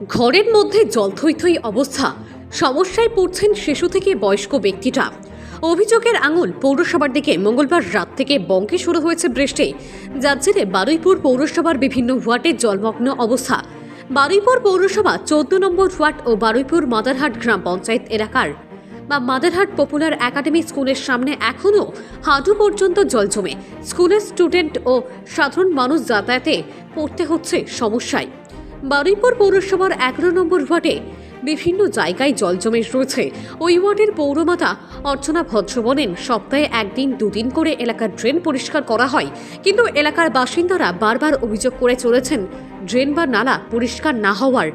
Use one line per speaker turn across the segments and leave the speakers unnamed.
ঘরের মধ্যে জল থই থই অবস্থা, সমস্যায় পড়ছেন শিশু থেকে বয়স্ক ব্যক্তিটা। অভিযোগের আঙুল পৌরসভার দিকে। মঙ্গলবার রাত থেকে বঙ্কে শুরু হয়েছে বৃষ্টি, যার জেরে বারুইপুর পৌরসভার বিভিন্ন ওয়ার্ডে জলমগ্ন অবস্থা। বারুইপুর পৌরসভা 14 নম্বর ওয়ার্ড ও বারুইপুর মাদারহাট গ্রাম পঞ্চায়েত এলাকার মাদারহাট পপুলার একাডেমি স্কুলের সামনে এখনও হাঁটু পর্যন্ত জল জমে স্কুলের স্টুডেন্ট ও সাধারণ মানুষ যাতায়াতে পড়তে হচ্ছে সমস্যায়। বারুইপুর পৌরসভার 11 নম্বর ওয়ার্ডে বিভিন্ন জায়গায় জল জমে রয়েছে। ওই ওয়ার্ডের পৌরমাতা অর্চনা ভদ্র বলেন, সপ্তাহে একদিন দুদিন করে এলাকার ড্রেন পরিষ্কার করা হয়, কিন্তু এলাকার বাসিন্দারা বারবার অভিযোগ করে চলেছেন ড্রেন বা নালা পরিষ্কার না হওয়ার,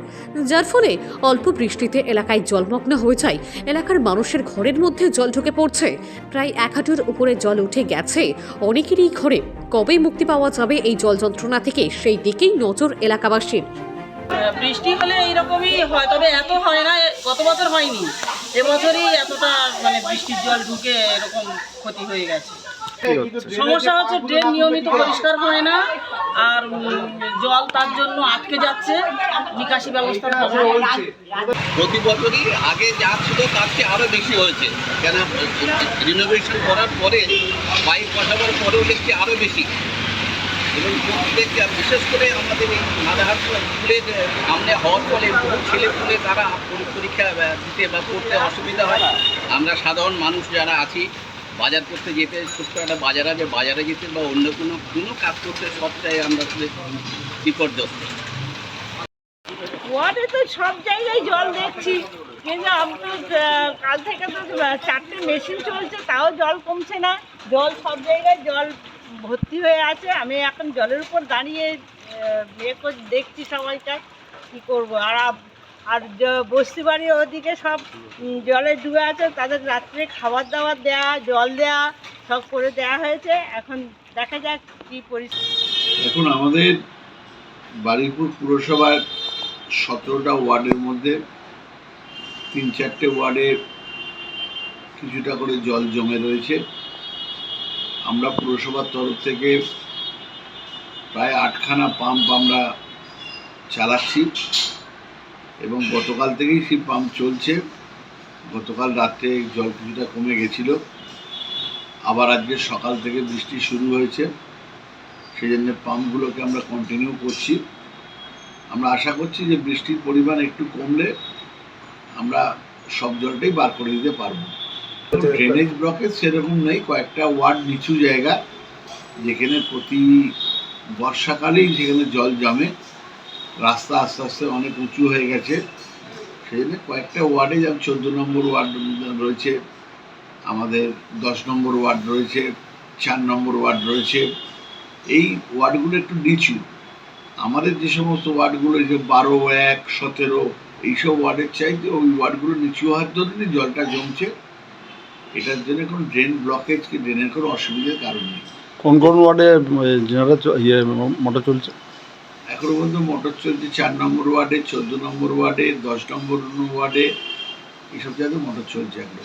যার ফলে অল্প বৃষ্টিতে এলাকায় জলমগ্ন হয়ে যায়। এলাকার মানুষের ঘরের মধ্যে জল ঢুকে পড়ছে। প্রায় 1 হাঁটুর উপরে জল উঠে গেছে অনেকেরই ঘরে। কবে মুক্তি পাওয়া যাবে এই জল যন্ত্রণা থেকে, সেই দিকেই নজর এলাকাবাসীর।
বৃষ্টি হলে এইরকমই হয়, তবে এত হয় না, গত বছর হয়নি, এবছরই এতটা বৃষ্টির জল ঢুকে এরকম ক্ষতি হয়ে গেছে। সমস্যা হচ্ছে ড্রেন নিয়মিত পরিষ্কার হয় না, আর জল তার জন্য আটকে যাচ্ছে, নিকাশি ব্যবস্থা
প্রতি বছরই আগে যা ছিল তার চেয়ে আরও বেশি হয়েছে। কেন রিনোভেশন করার পরে পাইপ বসাবার পরেও দেখছি আরও বেশি। এবং প্রত্যেকটা বিশেষ করে আমাদের এই মাদারহাট স্কুলের সামনে হওয়ার ফলে বহু ছেলেপুলে তারা পরীক্ষা দিতে বা পড়তে অসুবিধা হয়। আমরা সাধারণ মানুষ যারা আছি, বাজার করতে যেতে, ছোট্ট একটা বাজার আছে, বাজারে যেতে বা অন্য কোনো কাজ করতে সবটাই আমরা বিপর্যস্ত।
ওয়ার্ডে তো সব জায়গায় জল দেখছি, কিন্তু কাল থেকে তো 4টে মেশিন চলছে, তাও জল কমছে না। জল সব জায়গায় জল ভর্তি হয়ে আছে। আমি এখন জলের উপর দাঁড়িয়ে দেখছি সবাইটা কী করবো। আর বস্তি বাড়ি ওদিকে সব জলে ডুবে আছে, তাদের রাত্রে খাবার দাবার দেওয়া, জল দেওয়া সব করে দেওয়া হয়েছে। এখন দেখা যাক কী পরিস্থিতি।
এখন আমাদের বারুইপুর পুরসভার 17টা ওয়ার্ডের মধ্যে 3-4টে ওয়ার্ডে কিছুটা করে জল জমে রয়েছে। আমরা পুরসভার তরফ থেকে প্রায় 8খানা পাম্প আমরা চালাচ্ছি এবং গতকাল থেকেই সেই পাম্প চলছে। গতকাল রাত্রে জল কিছুটা কমে গেছিল, আবার আজকে সকাল থেকে বৃষ্টি শুরু হয়েছে, সেই জন্য পাম্পগুলোকে আমরা কন্টিনিউ করছি। আমরা আশা করছি যে বৃষ্টির পরিমাণ একটু কমলে আমরা সব জলটাই বার করে দিতে পারবো। ড্রেনেজ ব্লকেজ সেরকম নেই, কয়েকটা ওয়ার্ড নিচু জায়গা যেখানে প্রতি বর্ষাকালেই সেখানে জল জমে, রাস্তা আস্তে আস্তে অনেক উঁচু হয়ে গেছে। সেই জন্য কয়েকটা ওয়ার্ডে, যেমন 14 নম্বর ওয়ার্ড রয়েছে, আমাদের 10 নম্বর ওয়ার্ড রয়েছে, 4 নম্বর ওয়ার্ড রয়েছে, এই ওয়ার্ডগুলো একটু নিচু। আমাদের যে সমস্ত ওয়ার্ডগুলো, যে 12, 1, 17 এইসব ওয়ার্ডের চাইতে ওই ওয়ার্ডগুলো নিচু হওয়ার জন্যই জলটা জমছে। এটার জন্য কোনো ড্রেন ব্লকেজ কি ড্রেনের কোনো অসুবিধার কারণ নেই।
কোন কোন ওয়ার্ডে মোটর চলছে?
এখনো পর্যন্ত মোটর চলছে 4 নম্বর ওয়ার্ডে, 14 নম্বর ওয়ার্ডে, 10 নম্বর ওয়ার্ডে, এইসব জায়গায় মোটর চলছে এখন।